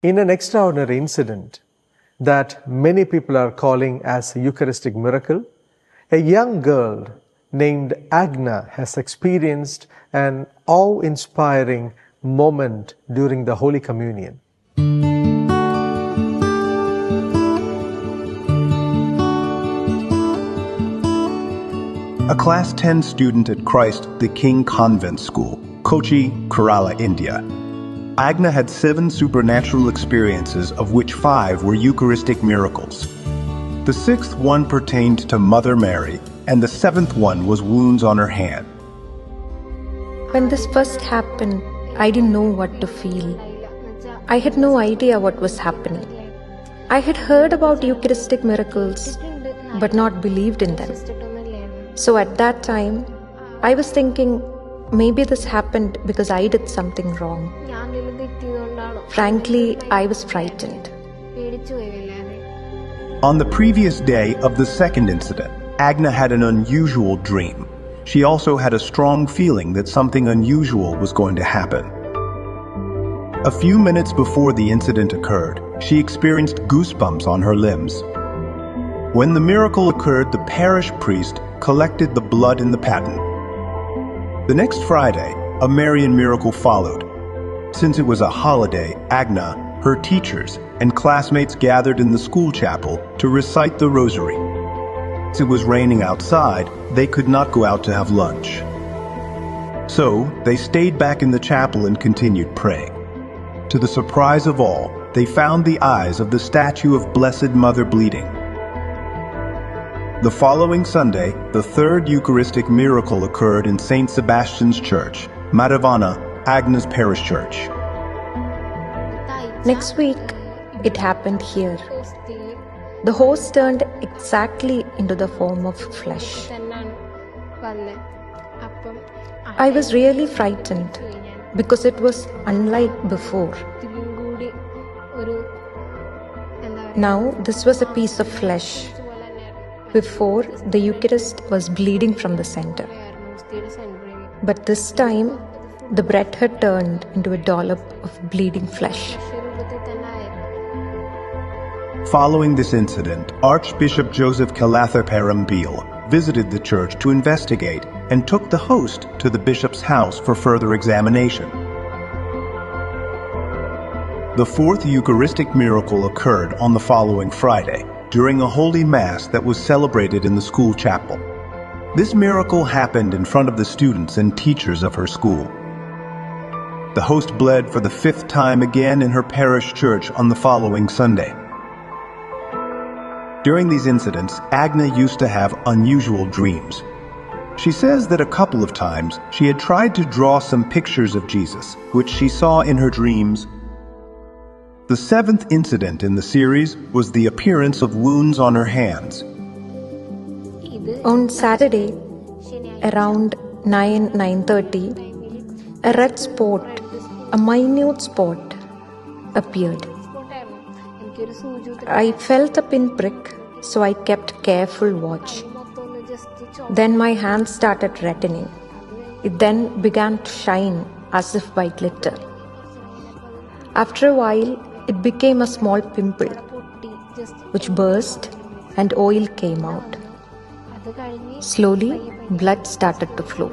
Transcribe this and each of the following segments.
In an extraordinary incident that many people are calling as a Eucharistic miracle, a young girl named Agna has experienced an awe-inspiring moment during the Holy Communion. A Class 10 student at Christ the King Convent School, Kochi, Kerala, India. Agna had 7 supernatural experiences, of which 5 were Eucharistic miracles. The 6th one pertained to Mother Mary, and the 7th one was wounds on her hand. When this first happened, I didn't know what to feel. I had no idea what was happening. I had heard about Eucharistic miracles, but not believed in them. So at that time, I was thinking, maybe this happened because I did something wrong. Frankly, I was frightened. On the previous day of the 2nd incident, Agna had an unusual dream. She also had a strong feeling that something unusual was going to happen. A few minutes before the incident occurred, she experienced goosebumps on her limbs. When the miracle occurred, the parish priest collected the blood in the paten. The next Friday, a Marian miracle followed. Since it was a holiday, Agna, her teachers, and classmates gathered in the school chapel to recite the rosary. Since it was raining outside, they could not go out to have lunch. So, they stayed back in the chapel and continued praying. To the surprise of all, they found the eyes of the statue of Blessed Mother bleeding. The following Sunday, the 3rd Eucharistic miracle occurred in St. Sebastian's Church, Madhavana, Agna's parish church. Next week, it happened here. The host turned exactly into the form of flesh. I was really frightened because it was unlike before. Now, this was a piece of flesh. Before, the Eucharist was bleeding from the center. But this time, the bread had turned into a dollop of bleeding flesh. Following this incident, Archbishop Joseph Kalathaparam visited the church to investigate and took the host to the bishop's house for further examination. The 4th Eucharistic miracle occurred on the following Friday, during a Holy Mass that was celebrated in the school chapel. This miracle happened in front of the students and teachers of her school. The host bled for the 5th time again in her parish church on the following Sunday. During these incidents, Agna used to have unusual dreams. She says that a couple of times she had tried to draw some pictures of Jesus, which she saw in her dreams. The 7th incident in the series was the appearance of wounds on her hands. On Saturday, around 9:30, a red spot, a minute spot, appeared. I felt a pinprick, so I kept careful watch. Then my hand started reddening. It then began to shine as if by glitter. After a while, it became a small pimple, which burst and oil came out. Slowly, blood started to flow.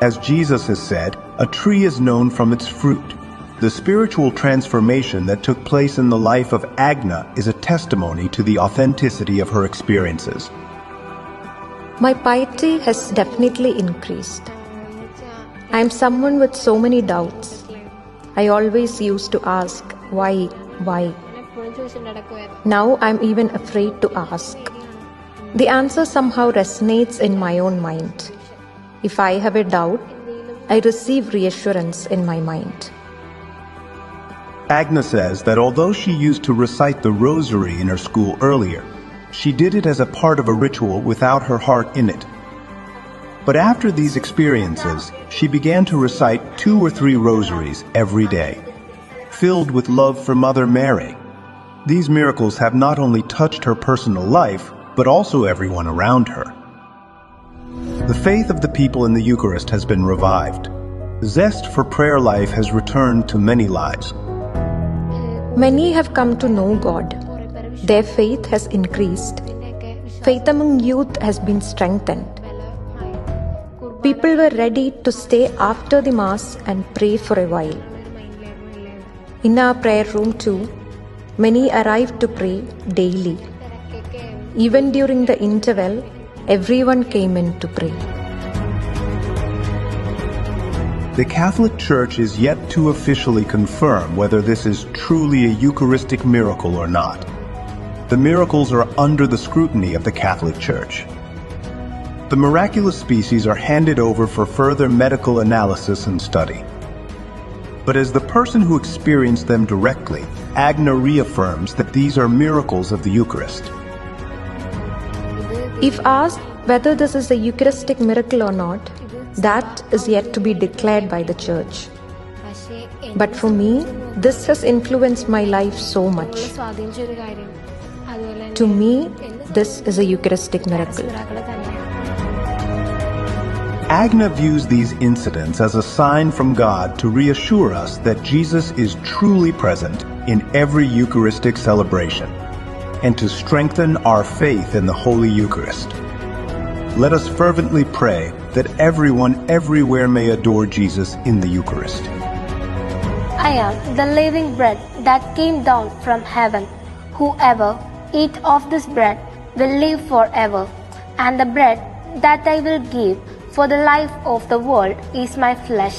As Jesus has said, a tree is known from its fruit. The spiritual transformation that took place in the life of Agna is a testimony to the authenticity of her experiences. My piety has definitely increased. I am someone with so many doubts. I always used to ask, why? Now I'm even afraid to ask. The answer somehow resonates in my own mind. If I have a doubt, I receive reassurance in my mind. Agna says that although she used to recite the rosary in her school earlier, she did it as a part of a ritual without her heart in it. But after these experiences, she began to recite 2 or 3 rosaries every day, filled with love for Mother Mary. These miracles have not only touched her personal life, but also everyone around her. The faith of the people in the Eucharist has been revived. zest for prayer life has returned to many lives. Many have come to know God. Their faith has increased. Faith among youth has been strengthened. People were ready to stay after the Mass and pray for a while. In our prayer room too, many arrived to pray daily. Even during the interval, everyone came in to pray. The Catholic Church is yet to officially confirm whether this is truly a Eucharistic miracle or not. The miracles are under the scrutiny of the Catholic Church. The miraculous species are handed over for further medical analysis and study. But as the person who experienced them directly, Agna reaffirms that these are miracles of the Eucharist. If asked whether this is a Eucharistic miracle or not, that is yet to be declared by the Church. But for me, this has influenced my life so much. To me, this is a Eucharistic miracle. Agna views these incidents as a sign from God to reassure us that Jesus is truly present in every Eucharistic celebration, and to strengthen our faith in the Holy Eucharist. Let us fervently pray that everyone everywhere may adore Jesus in the Eucharist. I am the living bread that came down from heaven. Whoever eats of this bread will live forever, and the bread that I will give for the life of the world is my flesh.